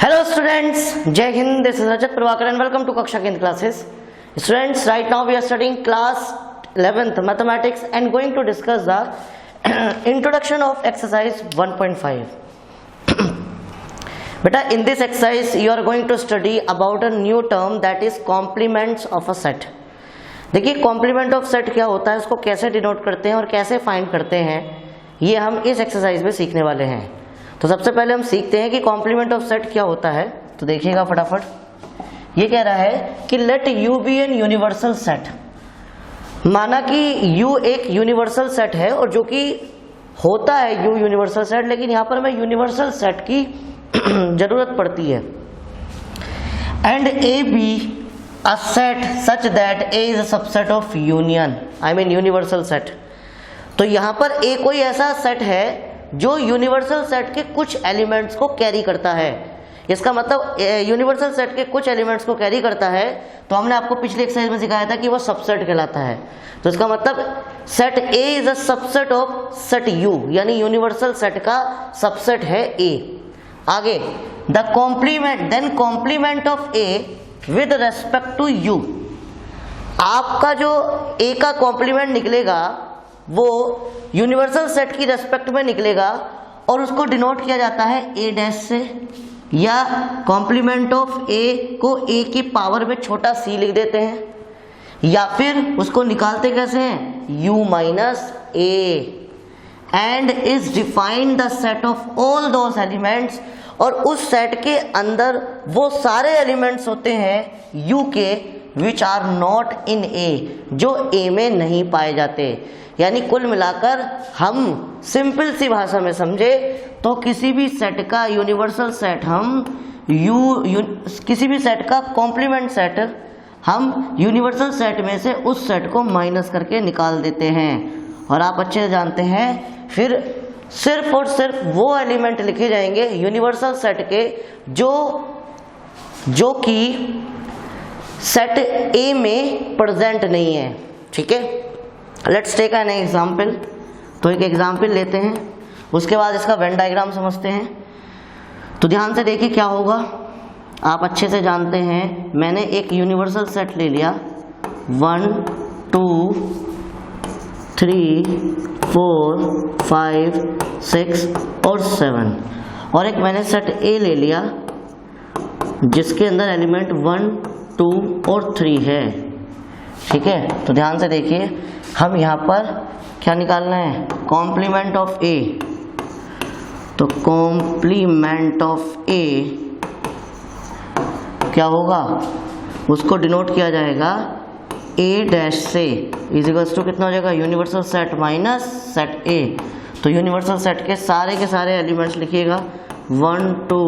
Hello students, Jai Hind, this is Rajat Prabhakar and welcome to Kaksha Kendra classes. Students, right now we are studying class 11th mathematics and going to discuss the introduction of exercise 1.5. Beta, in this exercise you are going to study about a new term that is complements of a set. देखिए complement of set क्या होता है, उसको कैसे denote करते हैं और कैसे फाइंड करते हैं, ये हम इस एक्सरसाइज में सीखने वाले हैं। तो सबसे पहले हम सीखते हैं कि कॉम्प्लीमेंट ऑफ सेट क्या होता है। तो देखिएगा फटाफट, ये कह रहा है कि let U be an universal set. माना कि यू एक यूनिवर्सल सेट है और जो कि होता है यू यूनिवर्सल सेट, लेकिन यहाँ पर हमें यूनिवर्सल सेट की जरूरत पड़ती है। And A B a set such that A is a subset of union, I mean universal set। तो यहाँ पर A कोई ऐसा सेट है जो यूनिवर्सल सेट के कुछ एलिमेंट्स को कैरी करता है। इसका मतलब यूनिवर्सल सेट के कुछ एलिमेंट्स को कैरी करता है, तो हमने आपको पिछले एक्सरसाइज में सिखाया था कि वो सबसेट कहलाता है। तो इसका मतलब set A is a subset of set U, यानी यूनिवर्सल सेट का सबसेट है A। आगे the complement, then complement of A with respect to U. आपका जो ए का कॉम्प्लीमेंट निकलेगा वो यूनिवर्सल सेट की रेस्पेक्ट में निकलेगा और उसको डिनोट किया जाता है ए डैश से, या कॉम्प्लीमेंट ऑफ ए को ए की पावर में छोटा सी लिख देते हैं, या फिर उसको निकालते कैसे हैं, you minus A. And is defined the set of all those elements, और उस सेट के अंदर वो सारे एलिमेंट्स होते हैं यू के विच आर नॉट इन ए, जो ए में नहीं पाए जाते। यानी कुल मिलाकर हम सिंपल सी भाषा में समझे तो किसी भी सेट का यूनिवर्सल सेट हम किसी भी सेट का कॉम्प्लीमेंट सेट हम यूनिवर्सल सेट में से उस सेट को माइनस करके निकाल देते हैं। और आप अच्छे से जानते हैं फिर सिर्फ और सिर्फ वो एलिमेंट लिखे जाएंगे यूनिवर्सल सेट के जो कि सेट ए में प्रेजेंट नहीं है। ठीक है, लेट्स टेक एन एग्जांपल। तो एक एग्जांपल लेते हैं, उसके बाद इसका वेन डायग्राम समझते हैं। तो ध्यान से देखिए क्या होगा, आप अच्छे से जानते हैं मैंने एक यूनिवर्सल सेट ले लिया 1 2 3 4 5 6 और 7, और एक मैंने सेट ए ले लिया जिसके अंदर एलिमेंट 1 2 और 3 है। ठीक है, तो ध्यान से देखिए, हम यहाँ पर क्या निकालना है, कॉम्प्लीमेंट ऑफ ए। तो कॉम्प्लीमेंट ऑफ ए क्या होगा, उसको डिनोट किया जाएगा ए डैश से, इज इक्वल्स टू कितना हो जाएगा, यूनिवर्सल सेट माइनस सेट ए। तो यूनिवर्सल सेट के सारे एलिमेंट्स लिखिएगा 1 2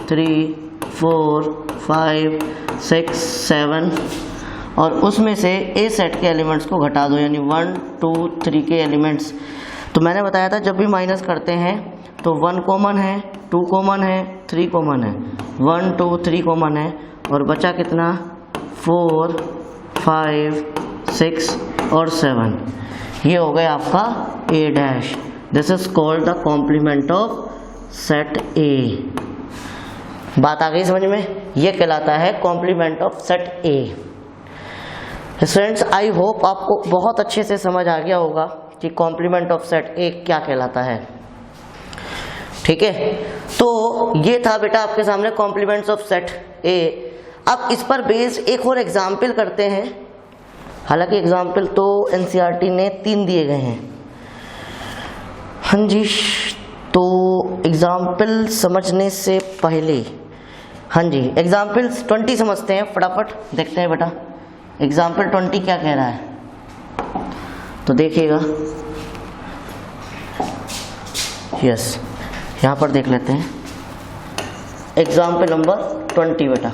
3 4 5 6 7, और उसमें से ए सेट के एलिमेंट्स को घटा दो, यानी 1 2 3 के एलिमेंट्स। तो मैंने बताया था जब भी माइनस करते हैं तो 1 कॉमन है, 2 कॉमन है, 3 कॉमन है, 1 2 3 कॉमन है, और बचा कितना 4 5 6 और 7। ये हो गया आपका A dash. This is called the complement of set A. बात आ गई समझ में, ये कहलाता है complement of set A. Students, I hope आपको बहुत अच्छे से समझ आ गया होगा कि कॉम्प्लीमेंट ऑफ सेट ए क्या कहलाता है। ठीक है, तो ये था बेटा आपके सामने कॉम्प्लीमेंट्स ऑफ सेट ए। अब इस पर बेस्ड एक और एग्जाम्पल करते हैं। हालांकि एग्जाम्पल तो एनसीईआरटी ने 3 दिए गए हैं। हाँ जी, तो एग्जाम्पल समझने से पहले हाँ जी एग्जाम्पल 20 समझते हैं, फटाफट देखते हैं बेटा एग्जाम्पल 20 क्या कह रहा है। तो देखिएगा, यस, यहाँ पर देख लेते हैं एग्जाम्पल नंबर 20 बेटा।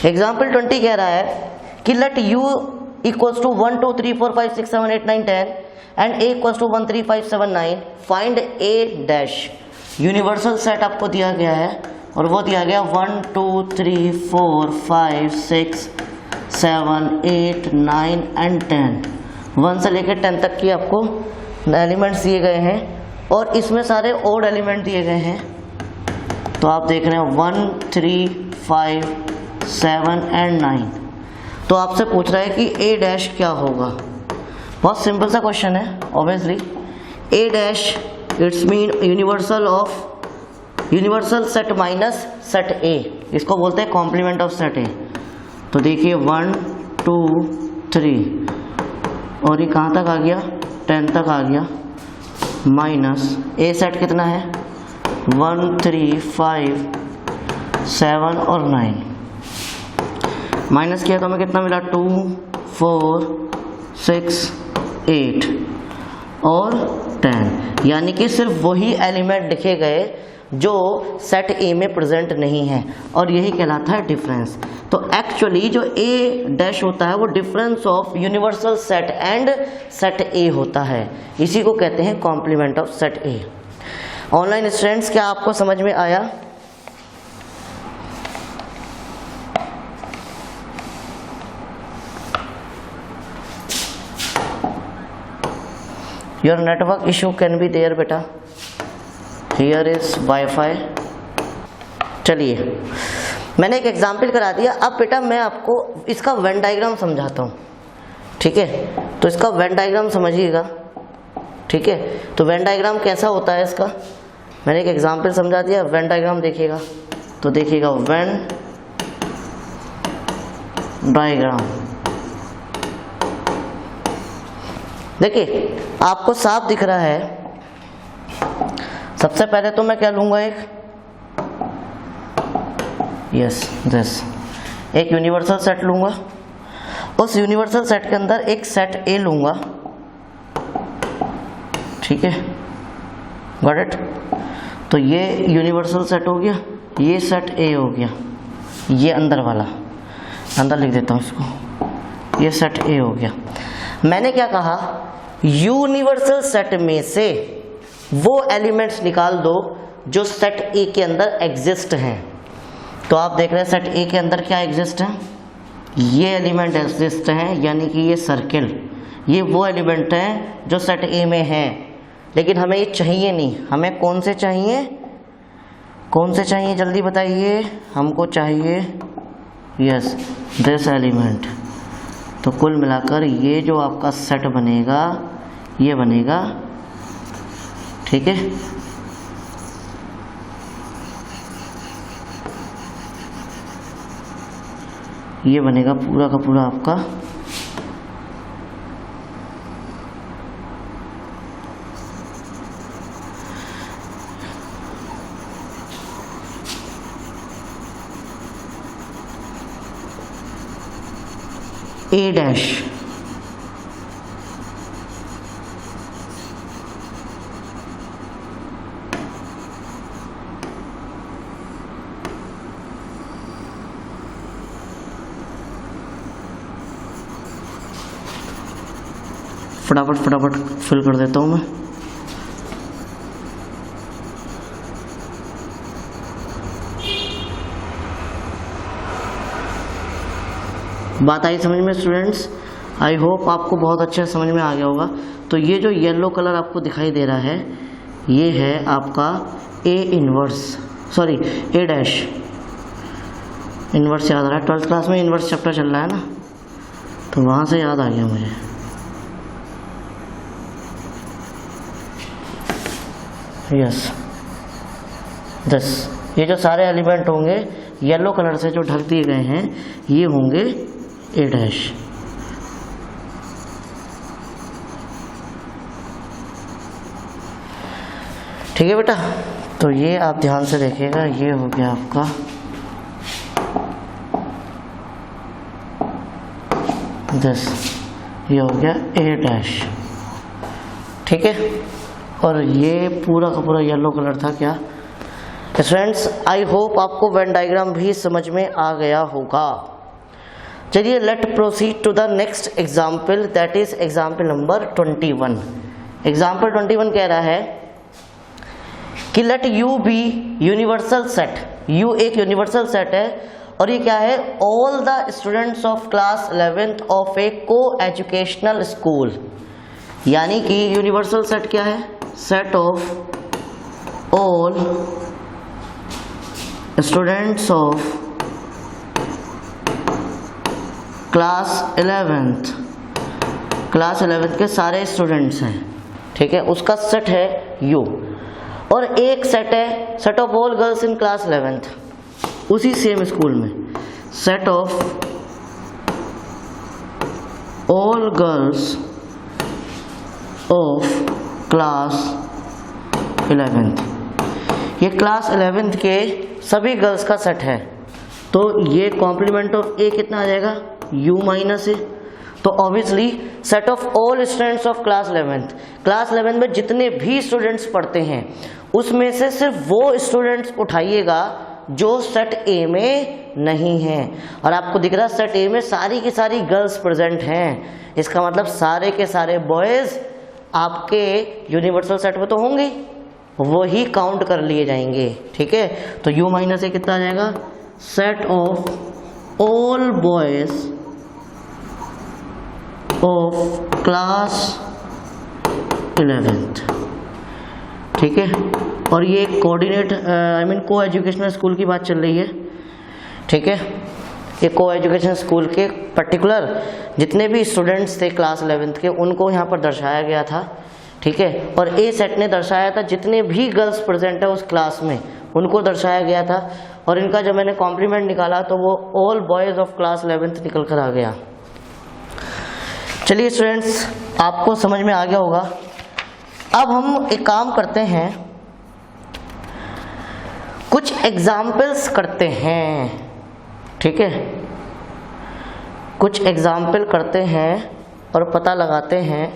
एग्जाम्पल 20 कह रहा है कि let you equals to 1 2 3 4 5 6 7 8 9 10 and A equals to 1 3 5 7 9, find A dash. Universal set आपको दिया गया है और वो दिया गया 1 2 3 4 5 6 7 8 9 एंड 10। 1 से लेकर 10 तक की आपको एलिमेंट्स दिए गए हैं और इसमें सारे ओड एलिमेंट दिए गए हैं। तो आप देख रहे हैं 1 3 5 7 एंड 9। तो आपसे पूछ रहा है कि ए डैश क्या होगा। बहुत सिंपल सा क्वेश्चन है obviously. A dash it's mean universal set minus set ए, इसको बोलते हैं कॉम्प्लीमेंट ऑफ सेट ए। तो देखिए 1 2 3 और ये कहाँ तक आ गया 10 तक आ गया, माइनस ए सेट कितना है 1 3 5 7 और 9, माइनस किया तो हमें कितना मिला 2 4 6 8 और 10, यानी कि सिर्फ वही एलिमेंट लिखे गए जो सेट ए में प्रेजेंट नहीं है, और यही कहलाता है डिफरेंस। तो एक्चुअली जो ए डैश होता है वो difference of universal set and set A होता है, इसी को कहते हैं complement of set A. Online students, क्या आपको समझ में आया? Your network issue can be there बेटा, हियर इज वाईफाई। चलिए मैंने एक एग्जाम्पल करा दिया। अब बेटा मैं आपको इसका वेन डायग्राम समझाता हूँ, ठीक है? तो इसका वेन डायग्राम समझिएगा, ठीक है? तो वेन डायग्राम कैसा होता है इसका, मैंने एक एग्जाम्पल समझा दिया। वेन डायग्राम देखिएगा, तो देखिएगा वेन डायग्राम, देखिए आपको साफ दिख रहा है। सबसे पहले तो मैं क्या लूंगा, एक एक यूनिवर्सल सेट लूंगा। उस यूनिवर्सल सेट के अंदर एक सेट ए लूंगा, ठीक है? Got it? तो ये यूनिवर्सल सेट हो गया, ये सेट ए हो गया, ये अंदर वाला, अंदर लिख देता हूँ इसको, ये सेट ए हो गया। मैंने क्या कहा, यूनिवर्सल सेट में से वो एलिमेंट्स निकाल दो जो सेट ए के अंदर एग्जिस्ट हैं। तो आप देख रहे हैं सेट ए के अंदर क्या एग्जिस्ट है, ये एलिमेंट एग्जिस्ट हैं, यानी कि ये सर्किल, ये वो एलिमेंट हैं जो सेट ए में हैं। लेकिन हमें ये चाहिए नहीं, हमें कौन से चाहिए, कौन से चाहिए जल्दी बताइए? हमको चाहिए यस दिस एलिमेंट। तो कुल मिलाकर ये जो आपका सेट बनेगा ये बनेगा, ठीक है? ये बनेगा पूरा का पूरा आपका ए डैश। फटाफट फिल कर देता हूँ मैं। बात आई समझ में स्टूडेंट्स? आई होप आपको बहुत अच्छे समझ में आ गया होगा। तो ये जो येलो कलर आपको दिखाई दे रहा है ये है आपका A inverse, sorry A dash. Inverse याद आ रहा है, 12th क्लास में इनवर्स चैप्टर चल रहा है ना, तो वहाँ से याद आ गया मुझे। यस दस, ये जो सारे एलिमेंट होंगे येलो कलर से जो ढक दिए गए हैं ये होंगे ए डैश। ठीक है बेटा, तो ये आप ध्यान से देखिएगा, ये हो गया आपका दस, ये हो गया ए डैश, ठीक है? और ये पूरा का पूरा येलो कलर था क्या स्टूडेंट्स? आई होप आपको वेन डायग्राम भी समझ में आ गया होगा। चलिए let proceed to the next example, that is example number 21। Example 21 कह रहा है कि let U be universal set. U एक यूनिवर्सल सेट है और ये क्या है, all the students of class 11th of a coeducational school. यानी कि यूनिवर्सल सेट क्या है, set of all students of class 11th के सारे स्टूडेंट्स हैं, ठीक है, उसका सेट है U। और एक सेट है set of all girls in class 11th, उसी सेम स्कूल में set of all girls of class 11th, ये क्लास 11th के सभी गर्ल्स का सेट है। तो ये कॉम्प्लीमेंट ऑफ ए कितना आ जाएगा, U माइनस ए। तो obviously set of all students of class 11th में जितने भी स्टूडेंट्स पढ़ते हैं उसमें से सिर्फ वो स्टूडेंट्स उठाइएगा जो सेट ए में नहीं है। और आपको दिख रहा है सेट ए में सारी की सारी गर्ल्स प्रेजेंट हैं, इसका मतलब सारे के सारे बॉयज आपके यूनिवर्सल सेट में तो होंगे, वो ही काउंट कर लिए जाएंगे, ठीक है। तो U माइनस ए कितना आ जाएगा, set of all boys of class 11th, ठीक है। और ये कोऑर्डिनेट को एजुकेशनल स्कूल की बात चल रही है, ठीक है। ये को एजुकेशन स्कूल के पर्टिकुलर जितने भी स्टूडेंट्स थे क्लास 11th के उनको यहाँ पर दर्शाया गया था, ठीक है। और ए सेट ने दर्शाया था जितने भी गर्ल्स प्रेजेंट है उस क्लास में उनको दर्शाया गया था। और इनका जब मैंने कॉम्प्लीमेंट निकाला तो वो all boys of class 11th निकल कर आ गया। चलिए स्टूडेंट्स, आपको समझ में आ गया होगा। अब हम एक काम करते हैं, कुछ एग्जाम्पल्स करते हैं, ठीक है। कुछ एग्जाम्पल करते हैं और पता लगाते हैं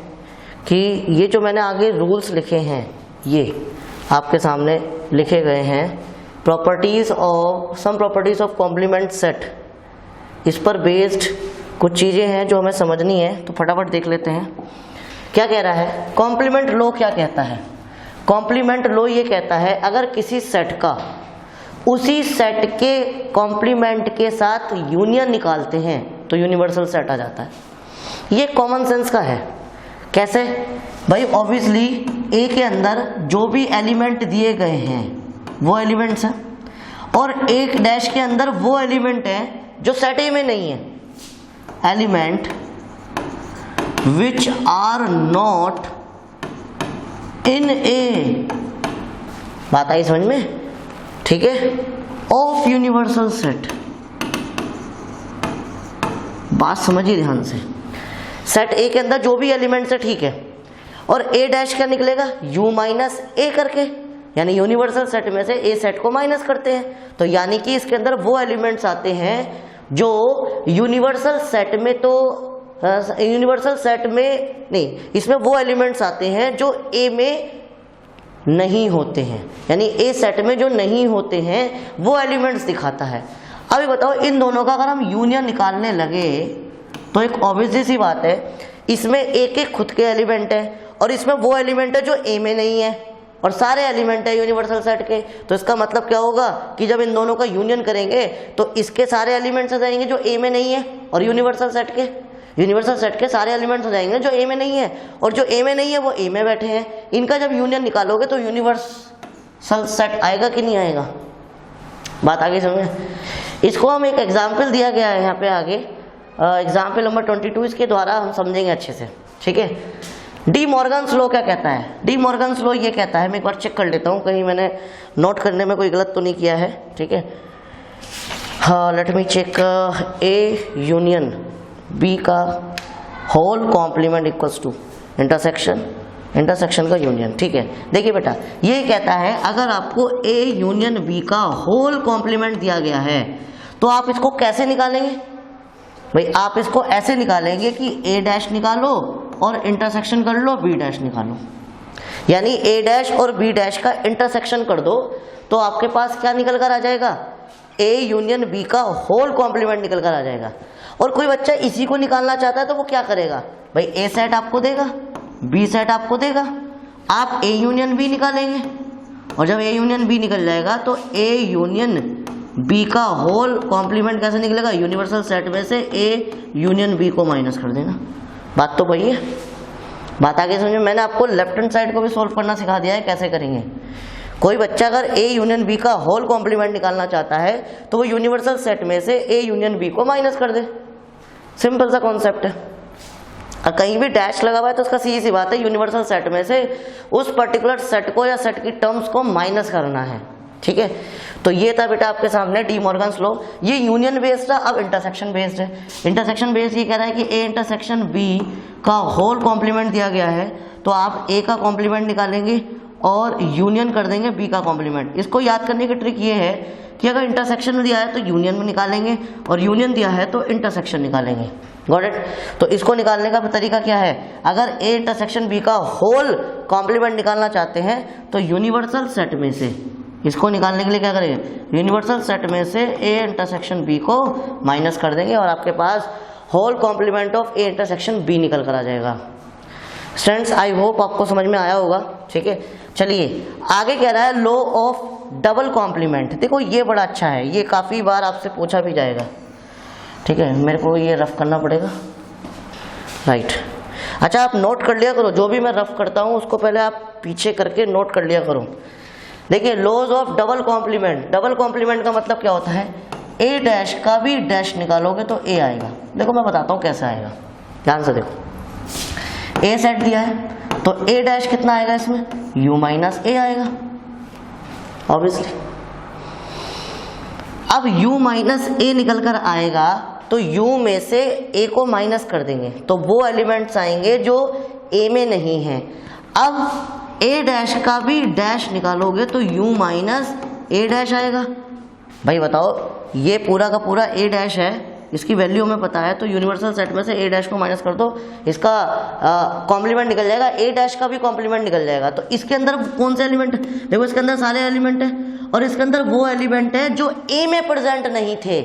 कि ये जो मैंने आगे रूल्स लिखे हैं ये आपके सामने लिखे गए हैं, properties of some properties of complement set, इस पर बेस्ड कुछ चीज़ें हैं जो हमें समझनी है। तो फटाफट देख लेते हैं क्या कह रहा है। कॉम्प्लीमेंट लॉ क्या कहता है, कॉम्प्लीमेंट लॉ ये कहता है अगर किसी सेट का उसी सेट के कॉम्प्लीमेंट के साथ यूनियन निकालते हैं तो यूनिवर्सल सेट आ जाता है। ये कॉमन सेंस का है। कैसे भाई, ऑब्वियसली ए के अंदर जो भी एलिमेंट दिए गए हैं वो एलिमेंट्स हैं, और एक डैश के अंदर वो एलिमेंट है जो सेट ए में नहीं है। Element which are not in A, बात आई समझ में, ठीक है, ऑफ यूनिवर्सल सेट। बात समझिए ध्यान से, सेट ए के अंदर जो भी एलिमेंट्स है, ठीक है, और ए डैश क्या निकलेगा, U माइनस ए करके, यानी यूनिवर्सल सेट में से ए सेट को माइनस करते हैं। तो यानी कि इसके अंदर वो एलिमेंट्स आते हैं जो यूनिवर्सल सेट में, तो यूनिवर्सल सेट में नहीं, इसमें वो एलिमेंट्स आते हैं जो ए में नहीं होते हैं, यानी ए सेट में जो नहीं होते हैं वो एलिमेंट्स दिखाता है। अभी बताओ, इन दोनों का अगर हम यूनियन निकालने लगे तो एक ऑब्वियसली सी बात है, इसमें एक एक खुद के एलिमेंट है और इसमें वो एलिमेंट है जो ए में नहीं है, और सारे एलिमेंट है यूनिवर्सल सेट के। तो इसका मतलब क्या होगा कि जब इन दोनों का यूनियन करेंगे तो इसके सारे एलिमेंट्स आ जाएंगे जो ए में नहीं है, और यूनिवर्सल सेट के सारे एलिमेंट्स हो जाएंगे जो ए में नहीं है, और जो ए में नहीं है वो ए में बैठे हैं। इनका जब यूनियन निकालोगे तो यूनिवर्सल सेट आएगा कि नहीं आएगा, बात आगे समझे। इसको हम एक एग्जाम्पल दिया गया है यहाँ पे आगे, एग्जाम्पल नंबर 22, इसके द्वारा हम समझेंगे अच्छे से, ठीक है। डी मॉर्गन्स लॉ क्या कहता है, डी मॉर्गन्स लॉ ये कहता है, मैं एक बार चेक कर लेता हूँ कहीं मैंने नोट करने में कोई गलत तो नहीं किया है, ठीक है। हाँ, let me check. A union B का whole complement equals to intersection का यूनियन, ठीक है। देखिए बेटा, ये कहता है अगर आपको ए यूनियन बी का होल कॉम्प्लीमेंट दिया गया है तो आप इसको कैसे निकालेंगे भाई, आप इसको ऐसे निकालेंगे कि ए डैश निकालो और इंटरसेक्शन कर लो बी डैश निकालो, यानी ए डैश और बी डैश का इंटरसेक्शन कर दो तो आपके पास क्या निकल कर आ जाएगा, ए यूनियन बी का होल कॉम्प्लीमेंट निकल कर आ जाएगा। और कोई बच्चा इसी को निकालना चाहता है तो वो क्या करेगा भाई, ए सेट आपको देगा, बी सेट आपको देगा, आप ए यूनियन बी निकालेंगे, और जब ए यूनियन बी निकल जाएगा तो ए यूनियन बी का होल कॉम्प्लीमेंट कैसे निकलेगा, यूनिवर्सल सेट में से ए यूनियन बी को माइनस कर देना। बात तो वही है, बात आगे समझो। मैंने आपको लेफ्ट हैंड साइड को भी सोल्व करना सिखा दिया है कैसे करेंगे। कोई बच्चा अगर ए यूनियन बी का होल कॉम्प्लीमेंट निकालना चाहता है तो वो यूनिवर्सल सेट में से ए यूनियन बी को माइनस कर दे, सिंपल सा कॉन्सेप्ट है। और कहीं भी डैश लगा हुआ है तो उसका सीधी सी बात है, यूनिवर्सल सेट में से उस पर्टिकुलर सेट को या सेट की टर्म्स को माइनस करना है, ठीक है। तो ये था बेटा आपके सामने डी मॉर्गन्स लॉ। ये यूनियन बेस्ड था, अब इंटरसेक्शन बेस्ड है। इंटरसेक्शन बेस्ड ये कह रहा है कि ए इंटरसेक्शन बी का होल कॉम्प्लीमेंट दिया गया है तो आप ए का कॉम्प्लीमेंट निकालेंगे और यूनियन कर देंगे बी का कॉम्प्लीमेंट। इसको याद करने की ट्रिक ये है कि अगर इंटरसेक्शन में दिया है तो यूनियन में निकालेंगे और यूनियन दिया है तो इंटरसेक्शन निकालेंगे। Got it. तो इसको निकालने का तरीका क्या है, अगर ए इंटरसेक्शन बी का होल कॉम्प्लीमेंट निकालना चाहते हैं तो यूनिवर्सल सेट में से इसको निकालने के लिए क्या करेंगे, यूनिवर्सल सेट में से ए इंटरसेक्शन बी को माइनस कर देंगे और आपके पास whole complement of A intersection B निकल कर आ जाएगा। स्टूडेंट्स आई होप आपको समझ में आया होगा, ठीक है। चलिए आगे कह रहा है लॉ ऑफ डबल कॉम्प्लीमेंट। देखो ये बड़ा अच्छा है, ये काफ़ी बार आपसे पूछा भी जाएगा, ठीक है। मेरे को ये रफ करना पड़ेगा, राइट। अच्छा आप नोट कर लिया करो, जो भी मैं रफ करता हूँ उसको पहले आप पीछे करके नोट कर लिया करो। देखिए laws of double complement, double complement का मतलब क्या होता है, ए डैश का भी डैश निकालोगे तो ए आएगा। देखो मैं बताता हूँ कैसे आएगा, ध्यान से देखो। ए सेट दिया है तो ए डैश कितना आएगा इसमें, यू माइनस ए आएगा ऑब्वियसली। अब u माइनस ए निकल कर आएगा तो u में से a को माइनस कर देंगे तो वो एलिमेंट्स आएंगे जो a में नहीं है। अब a डैश का भी डैश निकालोगे तो u माइनस ए डैश आएगा। भाई बताओ ये पूरा का पूरा a डैश है, इसकी वैल्यू हमें पता है तो यूनिवर्सल सेट में से a डैश को माइनस कर दो, इसका कॉम्प्लीमेंट निकल जाएगा, a डैश का भी कॉम्प्लीमेंट निकल जाएगा। तो इसके अंदर कौन से एलिमेंट है, देखो इसके अंदर सारे एलिमेंट है और इसके अंदर वो एलिमेंट है जो a में प्रेजेंट नहीं थे।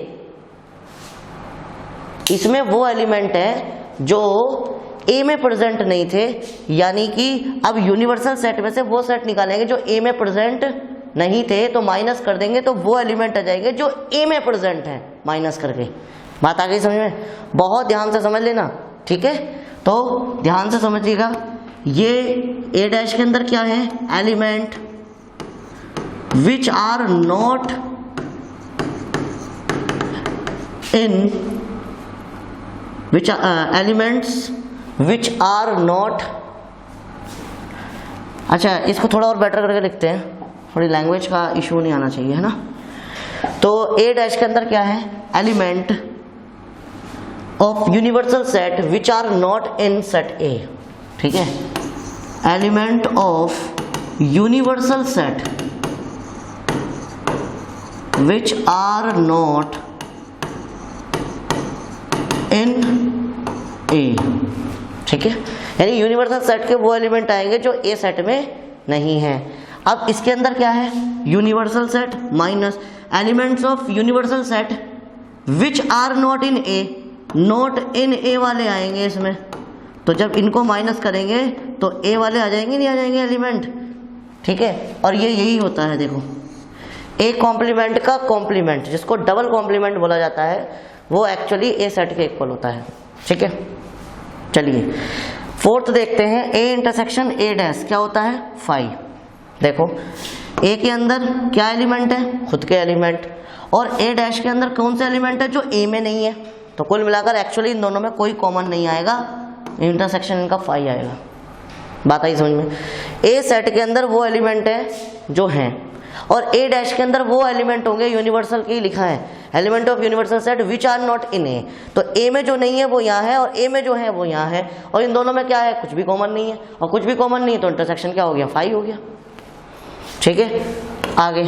इसमें वो एलिमेंट है जो a में प्रेजेंट नहीं थे, यानी कि अब यूनिवर्सल सेट में से वो सेट निकालेंगे जो a में प्रेजेंट नहीं थे तो माइनस कर देंगे तो वो एलिमेंट आ जाएंगे जो a में प्रेजेंट है माइनस करके। बात आ गई समझ में, बहुत ध्यान से समझ लेना, ठीक है। तो ध्यान से समझिएगा, ये a डैश के अंदर क्या है, element which are not in which elements which are not. अच्छा इसको थोड़ा और बेटर करके लिखते हैं, थोड़ी लैंग्वेज का इशू नहीं आना चाहिए, है ना। तो ए डैश के अंदर क्या है, element of universal set which are not in set A, ठीक है। Element of universal set which are not in A, ठीक है। यानी यूनिवर्सल सेट के वो एलिमेंट आएंगे जो ए सेट में नहीं है। अब इसके अंदर क्या है, universal set minus elements of universal set which are not in A, not in A वाले आएंगे इसमें। तो जब इनको माइनस करेंगे तो ए वाले आ जाएंगे, नहीं आ जाएंगे एलिमेंट, ठीक है। और ये यही होता है, देखो ए कॉम्प्लीमेंट का कॉम्प्लीमेंट जिसको डबल कॉम्प्लीमेंट बोला जाता है वो एक्चुअली ए सेट के इक्वल होता है, ठीक है। चलिए फोर्थ देखते हैं, ए इंटरसेक्शन ए डैश क्या होता है, 5। देखो ए के अंदर क्या एलिमेंट है, खुद के एलिमेंट, और ए डैश के अंदर कौन से एलिमेंट है जो ए में नहीं है। तो कुल मिलाकर एक्चुअली इन दोनों में कोई कॉमन नहीं आएगा, इंटरसेक्शन इनका 5 आएगा। बात आई समझ में। ए सेट के अंदर वो एलिमेंट है जो हैं और ए डैश के अंदर वो एलिमेंट होंगे, यूनिवर्सल की लिखा है element of universal set which are not in A. तो ए में जो नहीं है वो यहाँ है और ए में जो है वो यहाँ है, और इन दोनों में क्या है, कुछ भी कॉमन नहीं है, और कुछ भी कॉमन नहीं है तो इंटरसेक्शन क्या हो गया, 5 हो गया, ठीक है। आगे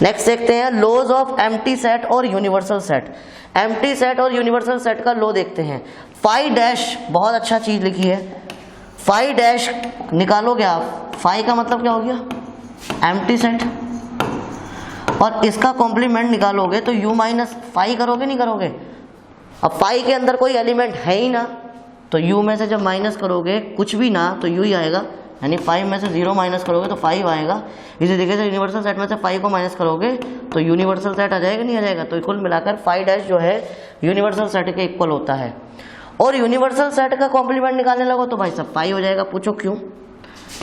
नेक्स्ट देखते हैं लॉज ऑफ एम्प्टी सेट और यूनिवर्सल सेट। एम्प्टी सेट और यूनिवर्सल सेट का लॉ देखते हैं। 5 डैश बहुत अच्छा चीज लिखी है, 5 डैश निकालोगे आप, 5 का मतलब क्या हो गया, एम्प्टी सेट, और इसका कॉम्प्लीमेंट निकालोगे तो u माइनस 5 करोगे, नहीं करोगे। अब 5 के अंदर कोई एलिमेंट है ही ना, तो u में से जब माइनस करोगे कुछ भी ना तो u ही आएगा, यानी 5 में से 0 माइनस करोगे तो 5 आएगा। इसी तरीके से यूनिवर्सल सेट में से 5 को माइनस करोगे तो यूनिवर्सल सेट आ जाएगा, नहीं आ जाएगा। तो कुल मिलाकर 5 डैश जो है यूनिवर्सल सेट के इक्वल होता है। और यूनिवर्सल सेट का कॉम्प्लीमेंट निकालने लगो तो भाई सब 5 हो जाएगा। पूछो क्यों,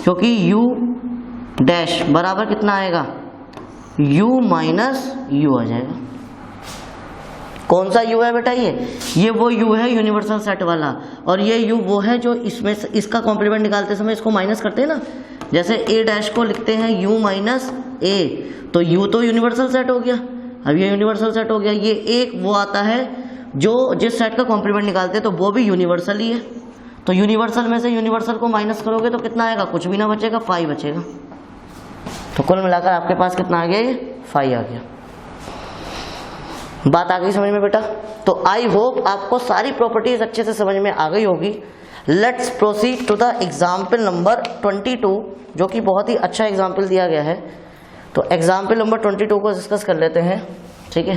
क्योंकि u डैश बराबर कितना आएगा, u माइनस u आ जाएगा। कौन सा u है बेटा, ये वो u है यूनिवर्सल सेट वाला, और ये u वो है जो इसमें इसका कॉम्प्लीमेंट निकालते समय इसको माइनस करते हैं ना। जैसे a डैश को लिखते हैं u माइनस a, तो u तो यूनिवर्सल सेट हो गया, अब ये यूनिवर्सल सेट हो गया। ये एक वो आता है जो जिस सेट का कॉम्प्लीमेंट निकालते हैं तो वो भी यूनिवर्सल ही है, तो यूनिवर्सल में से यूनिवर्सल को माइनस करोगे तो कितना आएगा, कुछ भी ना बचेगा, 5 बचेगा। तो कुल मिलाकर आपके पास कितना आ गया, ये 5 आ गया। बात आ गई समझ में बेटा। तो आई होप आपको सारी प्रॉपर्टीज अच्छे से समझ में आ गई होगी। Let's proceed to the example number 22, जो कि बहुत ही अच्छा एग्जाम्पल दिया गया है। तो एग्जाम्पल नंबर 22 को डिस्कस कर लेते हैं, ठीक है।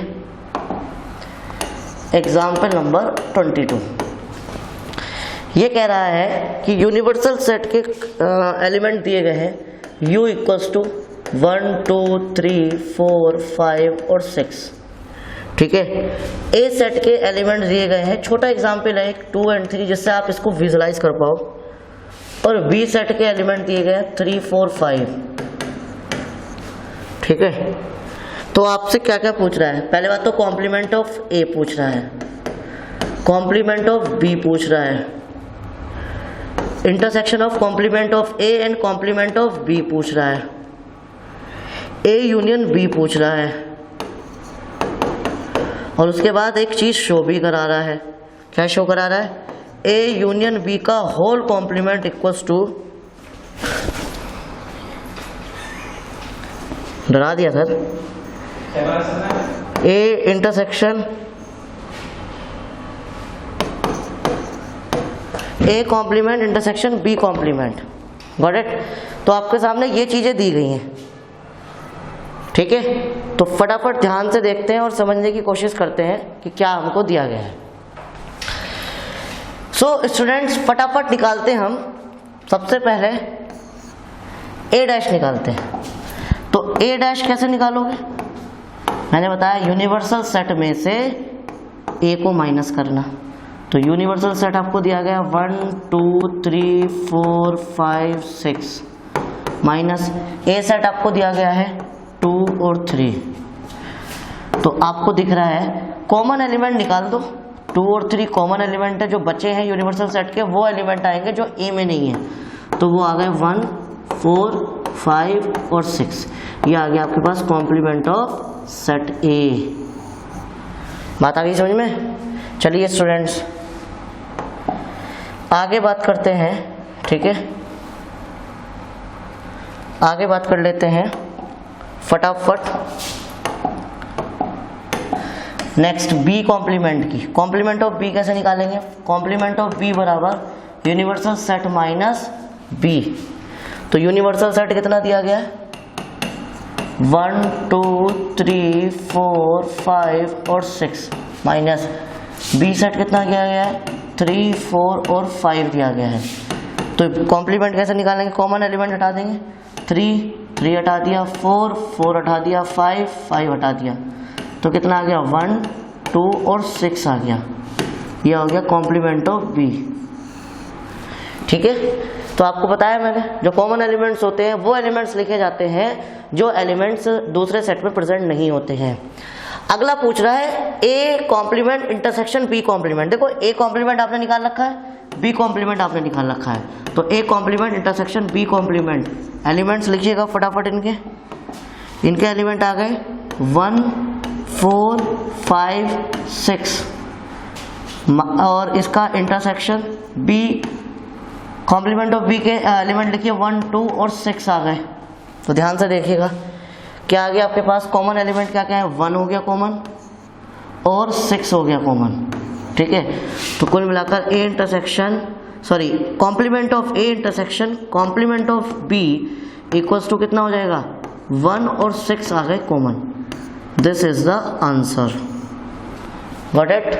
एग्जाम्पल नंबर 22 ये कह रहा है कि यूनिवर्सल सेट के एलिमेंट दिए गए हैं, u इक्वल्स टू 1 2 3 4 5 और 6, ठीक है। ए सेट के एलिमेंट दिए गए हैं, छोटा एग्जाम्पल है 2 और 3, जिससे आप इसको विजुलाइज कर पाओ। और बी सेट के एलिमेंट दिए गए हैं 3 4 5, ठीक है। तो आपसे क्या क्या पूछ रहा है, पहले बात तो कॉम्प्लीमेंट ऑफ ए पूछ रहा है, कॉम्प्लीमेंट ऑफ बी पूछ रहा है, intersection of complement of A and complement of B पूछ रहा है, ए यूनियन बी पूछ रहा है, और उसके बाद एक चीज शो भी करा रहा है। क्या शो करा रहा है, ए यूनियन बी का होल कॉम्प्लीमेंट इक्वल्स टू, डरा दिया sir, A intersection A complement intersection B complement, got it. तो आपके सामने ये चीजें दी गई हैं, ठीक है। तो फटाफट ध्यान से देखते हैं और समझने की कोशिश करते हैं कि क्या हमको दिया गया है। सो स्टूडेंट्स फटाफट निकालते हैं हम। सबसे पहले ए डैश निकालते हैं। तो ए डैश कैसे निकालोगे, मैंने बताया यूनिवर्सल सेट में से ए को माइनस करना। तो यूनिवर्सल सेट आपको दिया गया 1 2 3 4 5 6 माइनस ए सेट आपको दिया गया है 2 और 3। तो आपको दिख रहा है कॉमन एलिमेंट निकाल दो, 2 और 3 कॉमन एलिमेंट है, जो बचे हैं यूनिवर्सल सेट के वो एलिमेंट आएंगे जो ए में नहीं है। तो वो आ गए 1 4 5 और 6, ये आ गया आपके पास कॉम्प्लीमेंट ऑफ सेट ए। बात आ गई समझ में। चलिए स्टूडेंट्स आगे बात करते हैं, ठीक है, आगे बात कर लेते हैं फटाफट। नेक्स्ट बी कॉम्प्लीमेंट की, कॉम्प्लीमेंट ऑफ बी कैसे निकालेंगे, कॉम्प्लीमेंट ऑफ बी बराबर यूनिवर्सल सेट माइनस बी। तो यूनिवर्सल सेट कितना दिया गया है 1 2 3 4 5 और 6 माइनस बी सेट कितना दिया गया है 3 4 और 5 दिया गया है। तो कॉम्प्लीमेंट कैसे निकालेंगे, कॉमन एलिमेंट हटा देंगे, 3 हटा दिया, 4 हटा दिया, 5 हटा दिया, तो कितना आ गया 1 2 और 6 आ गया। यह हो गया कॉम्प्लीमेंट ऑफ बी, ठीक है। तो आपको बताया मैंने जो कॉमन एलिमेंट्स होते हैं वो एलिमेंट्स लिखे जाते हैं जो एलिमेंट्स दूसरे सेट में प्रेजेंट नहीं होते हैं। अगला पूछ रहा है A complement intersection B complement. देखो ए कॉम्प्लीमेंट आपने निकाल रखा है, बी कॉम्प्लीमेंट आपने निकाल रखा है, तो A complement intersection B complement. Elements लिखिएगा फटाफट, इनके एलिमेंट आ गए 1 4 5 6 और इसका intersection B, complement of B के एलिमेंट लिखिए 1 2 और 6 आ गए। तो ध्यान से देखिएगा क्या आ गया आपके पास, कॉमन एलिमेंट क्या क्या है, 1 हो गया कॉमन और 6 हो गया कॉमन, ठीक है। तो कुल मिलाकर A intersection sorry complement of A intersection complement of B equals to कितना हो जाएगा 1 और 6 आ गए common. This is the answer, got it.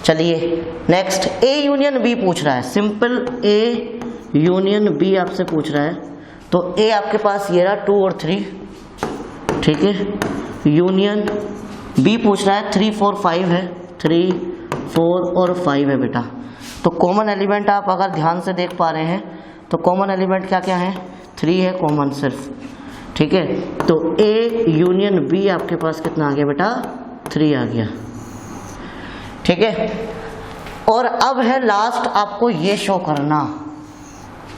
चलिए नेक्स्ट ए यूनियन बी पूछ रहा है, सिंपल ए यूनियन बी आपसे पूछ रहा है। तो ए आपके पास ये रहा 2 और 3, ठीक है। यूनियन बी पूछ रहा है 3 4 5 है, 3 4 और 5 है बेटा। तो कॉमन एलिमेंट आप अगर ध्यान से देख पा रहे हैं तो कॉमन एलिमेंट क्या क्या है, 3 है कॉमन सिर्फ, ठीक है, तो A यूनियन B आपके पास कितना आ गया बेटा, 3 आ गया। ठीक है, और अब है लास्ट आपको ये शो करना,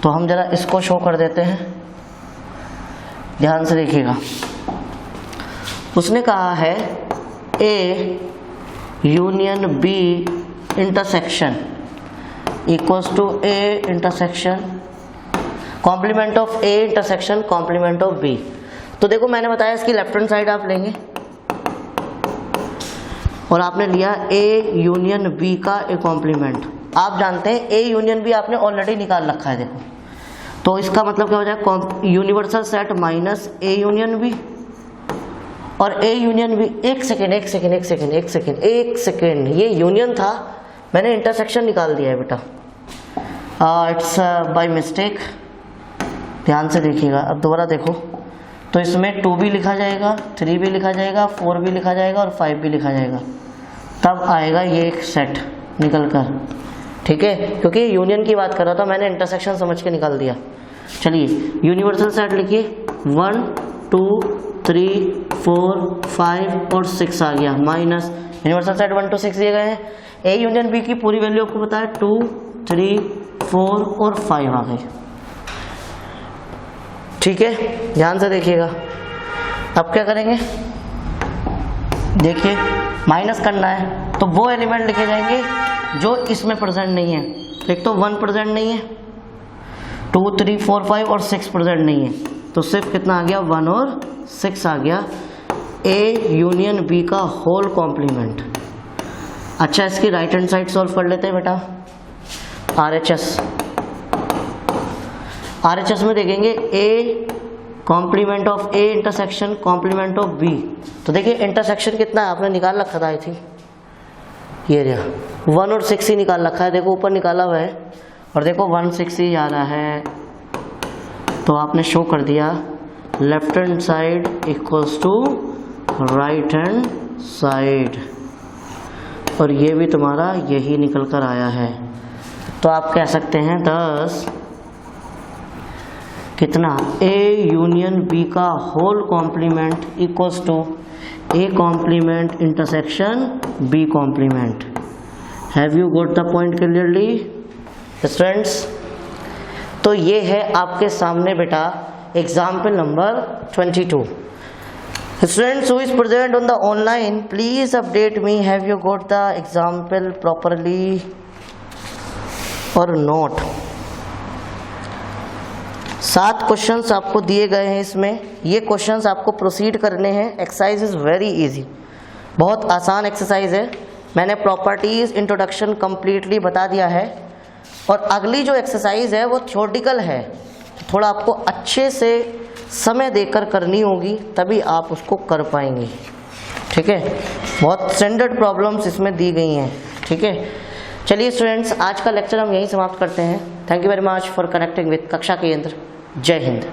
तो हम जरा इसको शो कर देते हैं, ध्यान से देखिएगा। उसने कहा है A union B intersection equals to A intersection complement of A intersection complement of B। तो देखो मैंने बताया इसकी लेफ्ट हैंड साइड आप लेंगे और आपने लिया A यूनियन B का ए कॉम्प्लीमेंट। आप जानते हैं A यूनियन B आपने ऑलरेडी निकाल रखा है, देखो, तो इसका मतलब क्या हो जाएगा, universal set minus A union B, और A यूनियन B, एक सेकेंड, ये यूनियन था, मैंने इंटरसेक्शन निकाल दिया है बेटा, इट्स बाय मिस्टेक, ध्यान से देखिएगा। अब दोबारा देखो, तो इसमें 2 भी लिखा जाएगा, 3 भी लिखा जाएगा, 4 भी लिखा जाएगा और 5 भी लिखा जाएगा, तब आएगा ये एक सेट निकल कर। ठीक है, क्योंकि यूनियन की बात कर रहा था, मैंने इंटरसेक्शन समझ के निकाल दिया। चलिए यूनिवर्सल सेट लिखिए, 1 2 3 4 5 और 6 आ गया, माइनस यूनिवर्सल सेट 1 to 6 दिए गए हैं। A यूनियन B की पूरी वैल्यू आपको पता है, 2 3 4 और 5 आ गई। ठीक है, ध्यान से देखिएगा। अब क्या करेंगे, देखिए माइनस करना है, तो वो एलिमेंट लिखे जाएंगे जो इसमें प्रेजेंट नहीं है। एक तो 1 प्रेजेंट नहीं है, 2 3 4 5 और 6 प्रेजेंट नहीं है, तो सिर्फ कितना आ गया, 1 और 6 आ गया, A यूनियन B का होल कॉम्प्लीमेंट। अच्छा, इसकी राइट हैंड साइड सॉल्व कर लेते हैं बेटा, RHS में देखेंगे A complement of A intersection complement of B। तो देखिए इंटरसेक्शन कितना है, आपने निकाल रखा था, आई थिंक ये रहा, 1 और 6 ही निकाल रखा है, देखो ऊपर निकाला हुआ है, और देखो 1 6 ही आ रहा है, तो आपने शो कर दिया left hand side equals to right hand side, और ये भी तुम्हारा यही निकल कर आया है। तो आप कह सकते हैं 10 कितना, A यूनियन B का whole complement equals to A complement intersection B complement. Have you got the point clearly students? तो ये है आपके सामने बेटा example number 22। Students who is present on the online, please update me. Have you got the example properly or not? 7 questions आपको दिए गए हैं इसमें, ये क्वेश्चंस आपको प्रोसीड करने हैं। एक्सरसाइज इज वेरी इजी, बहुत आसान एक्सरसाइज है। मैंने प्रॉपर्टीज इंट्रोडक्शन कंप्लीटली बता दिया है, और अगली जो एक्सरसाइज है वो थ्योरेटिकल है, थोड़ा आपको अच्छे से समय देकर करनी होगी, तभी आप उसको कर पाएंगे। ठीक है, बहुत स्टैंडर्ड प्रॉब्लम्स इसमें दी गई हैं। ठीक है, चलिए स्टूडेंट्स, आज का लेक्चर हम यहीं समाप्त करते हैं। Thank you very much for connecting with कक्षा केंद्र। जय हिंद।